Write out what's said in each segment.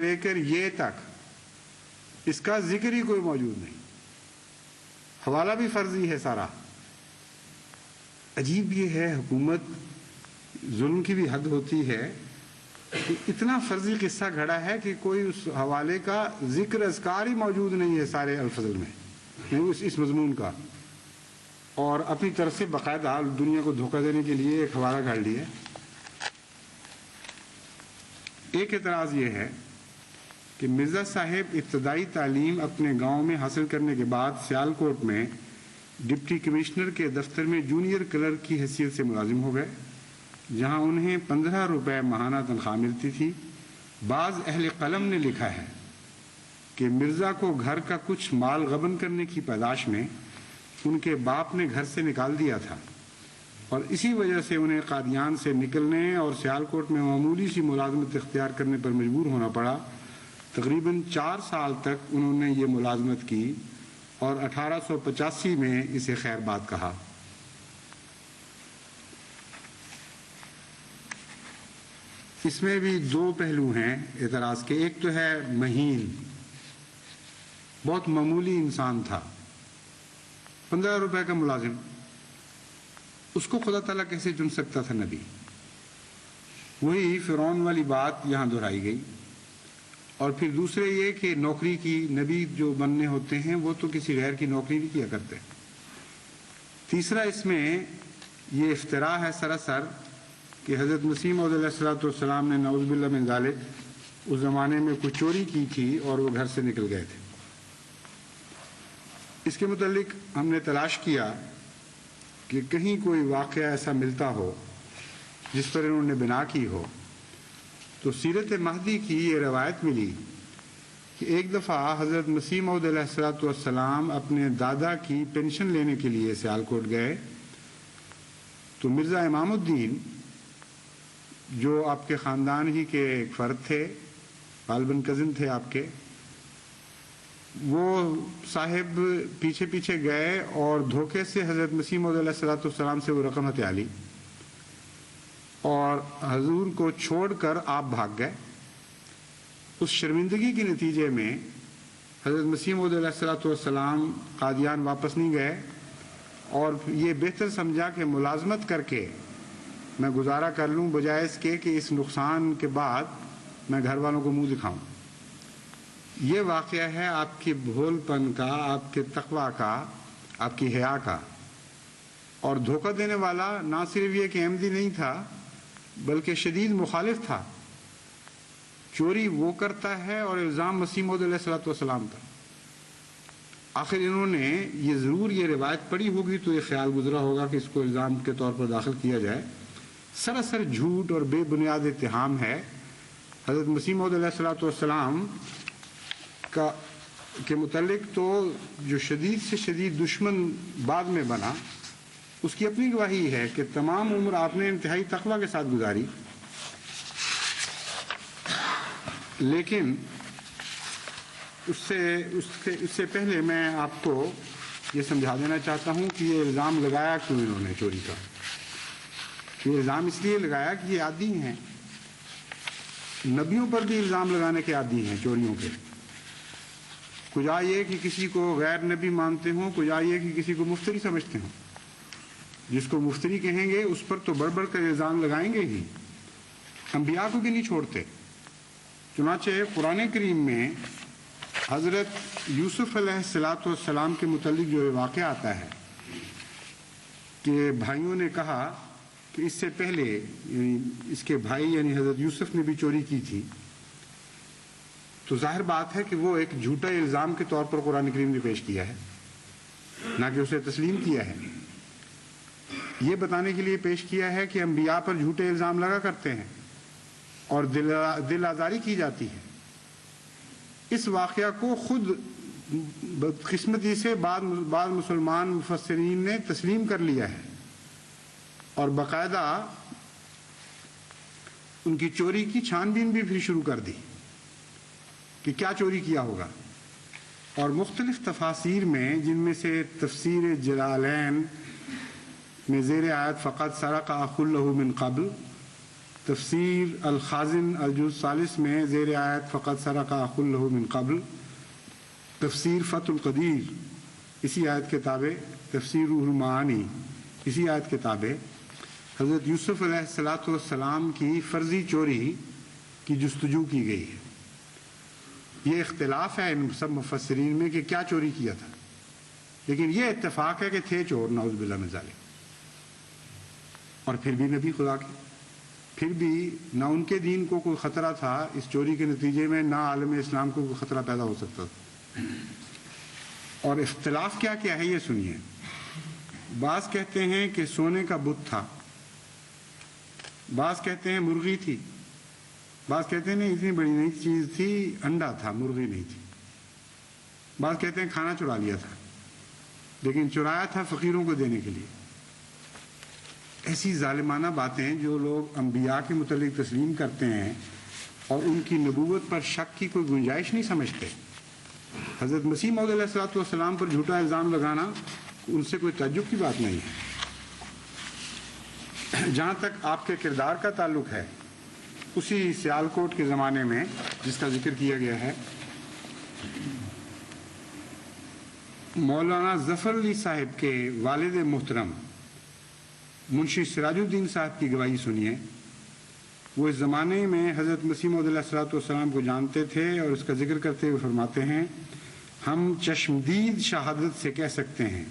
لے کر یہ تک اس کا ذکر ہی کوئی موجود نہیں، حوالہ بھی فرضی ہے سارا۔ عجیب یہ ہے، حکومت ظلم کی بھی حد ہوتی ہے کہ اتنا فرضی قصہ گھڑا ہے کہ کوئی اس حوالے کا ذکر اذکار ہی موجود نہیں ہے سارے الفضل میں، اس مضمون کا، اور اپنی طرف سے باقاعدہ دنیا کو دھوکہ دینے کے لیے ایک حوالہ گھڑ لیا۔ ایک اعتراض یہ ہے کہ مرزا صاحب ابتدائی تعلیم اپنے گاؤں میں حاصل کرنے کے بعد سیالکوٹ میں ڈپٹی کمشنر کے دفتر میں جونیئر کلرک کی حیثیت سے ملازم ہو گئے، جہاں انہیں 15 روپے ماہانہ تنخواہ ملتی تھی۔ بعض اہل قلم نے لکھا ہے کہ مرزا کو گھر کا کچھ مال غبن کرنے کی پاداش میں ان کے باپ نے گھر سے نکال دیا تھا، اور اسی وجہ سے انہیں قادیان سے نکلنے اور سیالکوٹ میں معمولی سی ملازمت اختیار کرنے پر مجبور ہونا پڑا۔ تقریباً 4 سال تک انہوں نے یہ ملازمت کی اور 1885 میں اسے خیر بات کہا۔ اس میں بھی 2 پہلو ہیں اعتراض کے۔ ایک تو ہے مہین، بہت معمولی انسان تھا، 15 روپے کا ملازم، اس کو خدا تعالیٰ کیسے چن سکتا تھا نبی؟ وہی فرعون والی بات یہاں دہرائی گئی۔ اور پھر دوسرے یہ کہ نوکری کی، نبی جو بننے ہوتے ہیں وہ تو کسی غیر کی نوکری نہیں کیا کرتے۔ تیسرا اس میں یہ افتراء ہے سراسر کہ حضرت مسیح موعود علیہ السلام نے نعوذ باللہ من ذالک اس زمانے میں کچھ چوری کی تھی اور وہ گھر سے نکل گئے تھے۔ اس کے متعلق ہم نے تلاش کیا کہ کہیں کوئی واقعہ ایسا ملتا ہو جس پر انہوں نے بنا کی ہو، تو سیرت مہدی کی یہ روایت ملی کہ ایک دفعہ حضرت مسیح موعود علیہ السلام اپنے دادا کی پینشن لینے کے لیے سیالکوٹ گئے، تو مرزا امام الدین جو آپ کے خاندان ہی کے ایک فرد تھے، غالباً کزن تھے آپ کے، وہ صاحب پیچھے پیچھے گئے اور دھوکے سے حضرت مسیح موعود علیہ السلام سے وہ رقم ہتھیا لی اور حضور کو چھوڑ کر آپ بھاگ گئے۔ اس شرمندگی کے نتیجے میں حضرت مسیح موعود علیہ السلام قادیان واپس نہیں گئے، اور یہ بہتر سمجھا کہ ملازمت کر کے میں گزارا کر لوں بجائے اس کے کہ اس نقصان کے بعد میں گھر والوں کو منہ دکھاؤں۔ یہ واقعہ ہے آپ کے بھول پن کا، آپ کے تقوی کا، آپ کی حیا کا۔ اور دھوکہ دینے والا نہ صرف یہ کہ احمدی نہیں تھا بلکہ شدید مخالف تھا۔ چوری وہ کرتا ہے اور الزام مسیح موعود علیہ السلام کا۔ آخر انہوں نے یہ ضرور یہ روایت پڑھی ہوگی تو یہ خیال گزرا ہوگا کہ اس کو الزام کے طور پر داخل کیا جائے۔ سراسر جھوٹ اور بے بنیاد اتہام ہے۔ حضرت مسیح موعود علیہ السلام کے متعلق تو جو شدید سے شدید دشمن بعد میں بنا، اس کی اپنی گواہی ہے کہ تمام عمر آپ نے انتہائی تقوی کے ساتھ گزاری، لیکن اس سے پہلے میں آپ کو یہ سمجھا دینا چاہتا ہوں کہ یہ الزام لگایا کیوں انہوں نے چوری کا۔ یہ الزام اس لیے لگایا کہ یہ عادی ہیں، نبیوں پر بھی الزام لگانے کے عادی ہیں چوریوں کے۔ کجا یہ کہ کسی کو غیر نبی مانتے ہوں، کجا یہ کہ کسی کو مفتری سمجھتے ہوں۔ جس کو مفتری کہیں گے اس پر تو بڑھ بڑھ کر الزام لگائیں گے ہی، انبیاء کو بھی نہیں چھوڑتے۔ چنانچہ قرآن کریم میں حضرت یوسف علیہ السلام کے متعلق جو واقعہ آتا ہے کہ بھائیوں نے کہا کہ اس سے پہلے یعنی اس کے بھائی یعنی حضرت یوسف نے بھی چوری کی تھی، تو ظاہر بات ہے کہ وہ ایک جھوٹا الزام کے طور پر قرآن کریم نے پیش کیا ہے، نہ کہ اسے تسلیم کیا ہے۔ یہ بتانے کے لیے پیش کیا ہے کہ انبیاء پر جھوٹے الزام لگا کرتے ہیں اور دل آزاری کی جاتی ہے۔ اس واقعہ کو خود بدقسمتی سے بعض مسلمان مفسرین نے تسلیم کر لیا ہے اور باقاعدہ ان کی چوری کی چھان بین بھی پھر شروع کر دی کہ کیا چوری کیا ہوگا۔ اور مختلف تفاسیر میں، جن میں سے تفسیر جلالین میں زیر آیت فقط سرق اخ له من قبل، تفسیر الخازن الجزء 40 میں زیر آیت فقط سرق اخ له من قبل، تفسیر فتح القدیر اسی آیت کے تابع، تفسیر روح المعانی اسی آیت کے تابع حضرت یوسف علیہ السلام کی فرضی چوری کی جستجو کی گئی ہے۔ یہ اختلاف ہے ان سب مفسرین میں کہ کیا چوری کیا تھا، لیکن یہ اتفاق ہے کہ تھے چور، نعوذ باللہ من ذالک، اور پھر بھی نبی خدا کے، پھر بھی نہ ان کے دین کو کوئی خطرہ تھا اس چوری کے نتیجے میں، نہ عالم اسلام کو کوئی خطرہ پیدا ہو سکتا تھا۔ اور اختلاف کیا کیا ہے یہ سنیے۔ بعض کہتے ہیں کہ سونے کا بت تھا، بعض کہتے ہیں مرغی تھی، بعض کہتے ہیں نہیں اتنی بڑی نہیں چیز تھی، انڈا تھا، مرغی نہیں تھی، بعض کہتے ہیں کھانا چرا لیا تھا، لیکن چرایا تھا فقیروں کو دینے کے لیے۔ ایسی ظالمانہ باتیں جو لوگ انبیاء کے متعلق تسلیم کرتے ہیں اور ان کی نبوت پر شک کی کوئی گنجائش نہیں سمجھتے، حضرت مسیح موعود علیہ السلام پر جھوٹا الزام لگانا ان سے کوئی تعجب کی بات نہیں ہے۔ جہاں تک آپ کے کردار کا تعلق ہے، اسی سیالکوٹ کے زمانے میں جس کا ذکر کیا گیا ہے، مولانا ظفر علی صاحب کے والد محترم منشی سراج الدین صاحب کی گواہی سنیے۔ وہ اس زمانے میں حضرت مسیح موعود علیہ السلام کو جانتے تھے اور اس کا ذکر کرتے ہوئے فرماتے ہیں، ہم چشمدید شہادت سے کہہ سکتے ہیں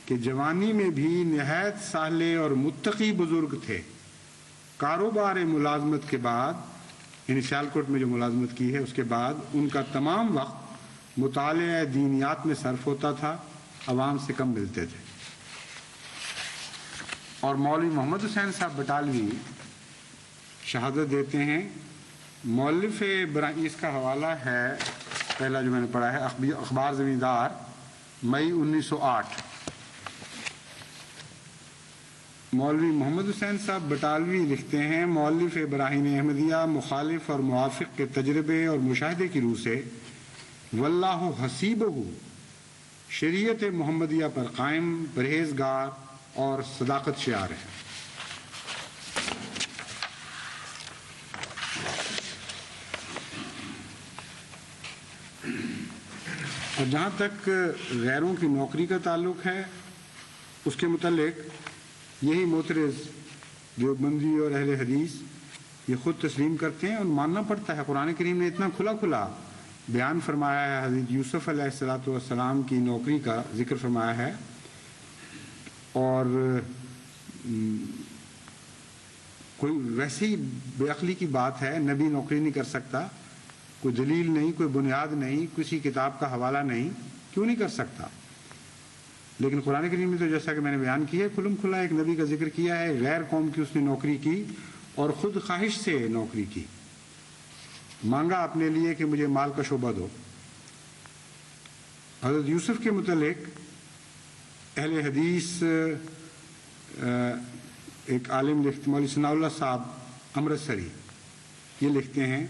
کہ جوانی میں بھی نہایت صالح اور متقی بزرگ تھے۔ کاروبار ملازمت کے بعد، یعنی سیالکوٹ میں جو ملازمت کی ہے اس کے بعد، ان کا تمام وقت مطالعہ دینیات میں صرف ہوتا تھا، عوام سے کم ملتے تھے۔ اور مولوی محمد حسین صاحب بٹالوی شہادت دیتے ہیں، مؤلف اس کا حوالہ ہے پہلا جو میں نے پڑھا ہے اخبار زمیندار مئی 1908۔ مولوی محمد حسین صاحب بٹالوی لکھتے ہیں، مؤلف براہین احمدیہ مخالف اور موافق کے تجربے اور مشاہدے کی روح سے واللہ حسیبہ شریعت محمدیہ پر قائم، پرہیزگار اور صداقت شعار ہے۔ اور جہاں تک غیروں کی نوکری کا تعلق ہے، اس کے متعلق یہی معترض دیوبندی اور اہل حدیث یہ خود تسلیم کرتے ہیں اور ماننا پڑتا ہے۔ قرآن کریم نے اتنا کھلا کھلا بیان فرمایا ہے، حضرت یوسف علیہ السلام کی نوکری کا ذکر فرمایا ہے، اور کوئی ویسی بے عقلی کی بات ہے، نبی نوکری نہیں کر سکتا، کوئی دلیل نہیں، کوئی بنیاد نہیں، کسی کتاب کا حوالہ نہیں، کیوں نہیں کر سکتا؟ لیکن قرآن کریم میں تو جیسا کہ میں نے بیان کیا ہے، کھلم کھلا ایک نبی کا ذکر کیا ہے، غیر قوم کی اس نے نوکری کی اور خود خواہش سے نوکری کی، مانگا اپنے لیے کہ مجھے مال کا شعبہ دو۔ حضرت یوسف کے متعلق اہل حدیث ایک عالم مولوی ثناء اللہ صاحب امرتسری یہ لکھتے ہیں،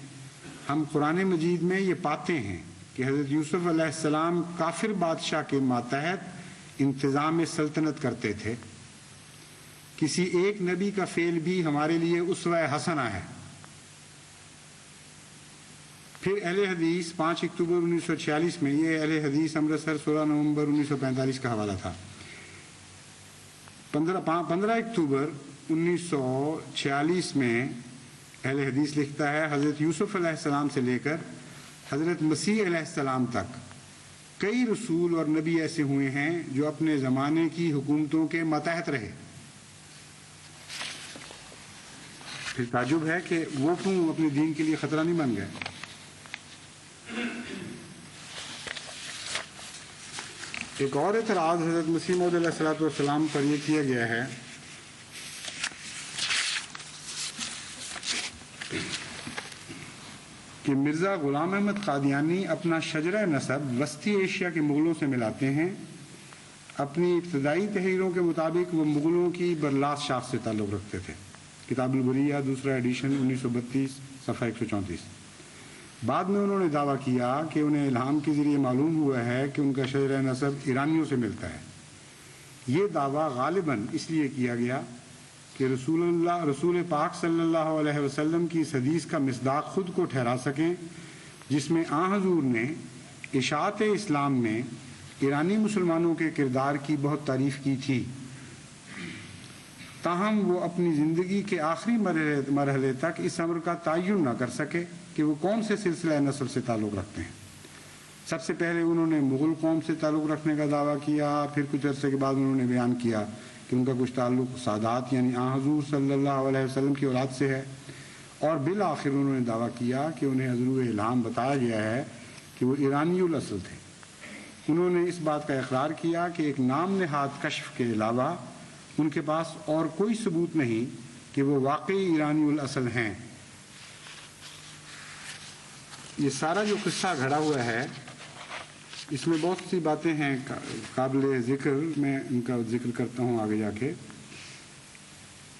ہم قرآن مجید میں یہ پاتے ہیں کہ حضرت یوسف علیہ السلام کافر بادشاہ کے ماتحت انتظام سلطنت کرتے تھے۔ کسی ایک نبی کا فعل بھی ہمارے لیے اسوہ حسنہ ہے۔ پھر اہل حدیث 5 اکتوبر 1946 میں، یہ اہل حدیث امرتسر 16 نومبر 1945 کا حوالہ تھا، 15 اکتوبر 1946 میں اہل حدیث لکھتا ہے، حضرت یوسف علیہ السلام سے لے کر حضرت مسیح علیہ السلام تک کئی رسول اور نبی ایسے ہوئے ہیں جو اپنے زمانے کی حکومتوں کے ماتحت رہے۔ پھر تعجب ہے کہ وہ کیوں اپنے دین کے لیے خطرہ نہیں بن گئے۔ ایک اور اعتراض حضرت مسیح موعود علیہ السلام پر یہ کیا گیا ہے کہ مرزا غلام احمد قادیانی اپنا شجرہ نسب وسطی ایشیا کے مغلوں سے ملاتے ہیں۔ اپنی ابتدائی تحریروں کے مطابق وہ مغلوں کی برلاس شاخ سے تعلق رکھتے تھے۔ کتاب البریہ دوسرا ایڈیشن 1932 صفحہ 134۔ بعد میں انہوں نے دعویٰ کیا کہ انہیں الہام کے ذریعے معلوم ہوا ہے کہ ان کا شجرہ نسب ایرانیوں سے ملتا ہے۔ یہ دعویٰ غالباً اس لیے کیا گیا کہ کہ رسول پاک صلی اللہ علیہ وسلم کی اس حدیث کا مصداق خود کو ٹھہرا سکیں جس میں آن حضور نے اشاعت اسلام میں ایرانی مسلمانوں کے کردار کی بہت تعریف کی تھی، تاہم وہ اپنی زندگی کے آخری مرحلے تک اس امر کا تعین نہ کر سکے کہ وہ کون سے سلسلہ نسل سے تعلق رکھتے ہیں۔ سب سے پہلے انہوں نے مغل قوم سے تعلق رکھنے کا دعویٰ کیا، پھر کچھ عرصے کے بعد انہوں نے بیان کیا کہ ان کا کچھ تعلق سادات یعنی آن حضور صلی اللہ علیہ وسلم کی اولاد سے ہے، اور بالآخر انہوں نے دعویٰ کیا کہ انہیں حضور الہام بتایا گیا ہے کہ وہ ایرانی الاصل تھے۔ انہوں نے اس بات کا اقرار کیا کہ ایک نام نہاد کشف کے علاوہ ان کے پاس اور کوئی ثبوت نہیں کہ وہ واقعی ایرانی الاصل ہیں۔ یہ سارا جو قصہ گھڑا ہوا ہے اس میں بہت سی باتیں ہیں قابل ذکر، میں ان کا ذکر کرتا ہوں آگے جا کے۔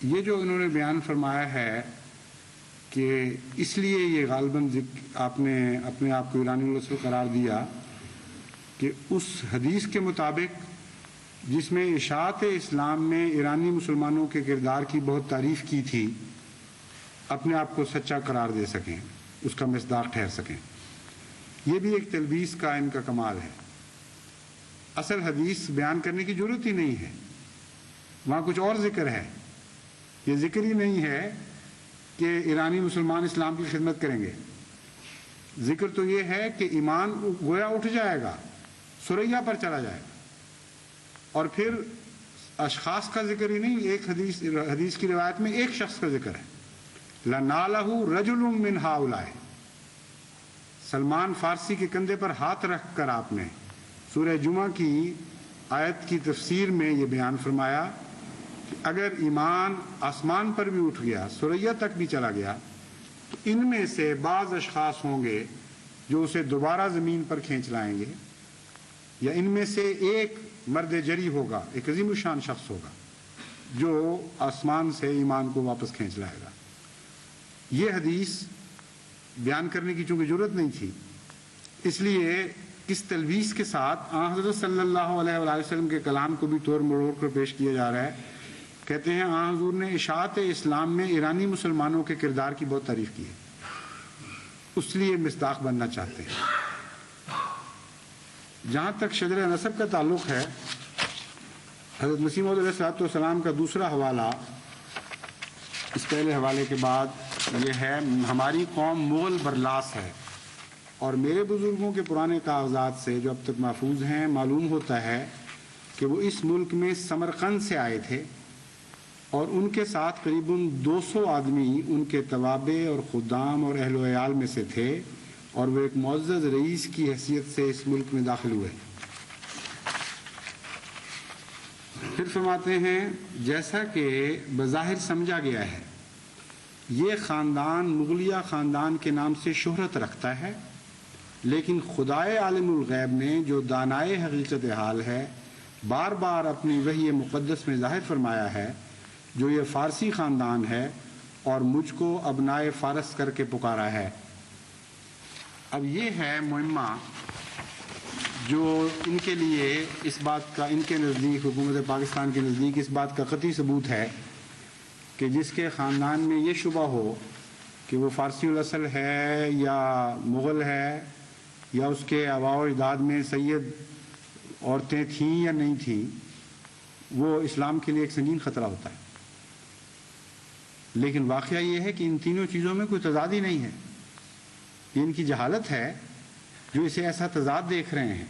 یہ جو انہوں نے بیان فرمایا ہے کہ اس لیے یہ غالباً آپ نے اپنے آپ کو ایرانی الاصل قرار دیا کہ اس حدیث کے مطابق جس میں اشاعت اسلام میں ایرانی مسلمانوں کے کردار کی بہت تعریف کی تھی، اپنے آپ کو سچا قرار دے سکیں، اس کا مصداق ٹھہر سکیں۔ یہ بھی ایک تلبیس کا ان کا کمال ہے۔ اصل حدیث بیان کرنے کی ضرورت ہی نہیں ہے، وہاں کچھ اور ذکر ہے۔ یہ ذکر ہی نہیں ہے کہ ایرانی مسلمان اسلام کی خدمت کریں گے، ذکر تو یہ ہے کہ ایمان گویا اٹھ جائے گا، ثریا پر چلا جائے گا، اور پھر اشخاص کا ذکر ہی نہیں، ایک حدیث کی روایت میں ایک شخص کا ذکر ہے، لَنَالَهُ رَجُلٌ مِّنْ هَؤُلَاءِ۔ سلمان فارسی کے کندھے پر ہاتھ رکھ کر آپ نے سورہ جمعہ کی آیت کی تفسیر میں یہ بیان فرمایا کہ اگر ایمان آسمان پر بھی اٹھ گیا، ثریا تک بھی چلا گیا، تو ان میں سے بعض اشخاص ہوں گے جو اسے دوبارہ زمین پر کھینچ لائیں گے، یا ان میں سے ایک مرد جری ہوگا، ایک عظیم الشان شخص ہوگا جو آسمان سے ایمان کو واپس کھینچ لائے گا۔ یہ حدیث بیان کرنے کی چونکہ ضرورت نہیں تھی، اس لیے اس تلویث کے ساتھ آن حضرت صلی اللہ علیہ وآلہ وسلم کے کلام کو بھی توڑ مروڑ کر پیش کیا جا رہا ہے۔ کہتے ہیں آن حضور نے اشاعت اسلام میں ایرانی مسلمانوں کے کردار کی بہت تعریف کی ہے، اس لیے مصداق بننا چاہتے ہیں۔ جہاں تک شجر نسب کا تعلق ہے، حضرت مسیح موعود علیہ السلام کا دوسرا حوالہ اس پہلے حوالے کے بعد یہ ہے، ہماری قوم مغل برلاس ہے، اور میرے بزرگوں کے پرانے کاغذات سے جو اب تک محفوظ ہیں معلوم ہوتا ہے کہ وہ اس ملک میں سمرقند سے آئے تھے، اور ان کے ساتھ قریباً 200 آدمی ان کے توابع اور خدام اور اہل و عیال میں سے تھے، اور وہ ایک معزز رئیس کی حیثیت سے اس ملک میں داخل ہوئے۔ پھر فرماتے ہیں جیسا کہ بظاہر سمجھا گیا ہے یہ خاندان مغلیہ خاندان کے نام سے شہرت رکھتا ہے، لیکن خدائے عالم الغیب نے جو دانائے حقیقت حال ہے بار بار اپنی وحی مقدس میں ظاہر فرمایا ہے جو یہ فارسی خاندان ہے اور مجھ کو ابنائے فارس کر کے پکارا ہے۔ اب یہ ہے معمہ جو ان کے لیے اس بات کا، ان کے نزدیک، حکومت پاکستان کے نزدیک اس بات کا قطعی ثبوت ہے کہ جس کے خاندان میں یہ شبہ ہو کہ وہ فارسی الاصل ہے یا مغل ہے، یا اس کے آباء و اجداد میں سید عورتیں تھیں یا نہیں تھیں، وہ اسلام کے لیے ایک سنگین خطرہ ہوتا ہے۔ لیکن واقعہ یہ ہے کہ ان تینوں چیزوں میں کوئی تضاد ہی نہیں ہے، یہ ان کی جہالت ہے جو اسے ایسا تضاد دیکھ رہے ہیں۔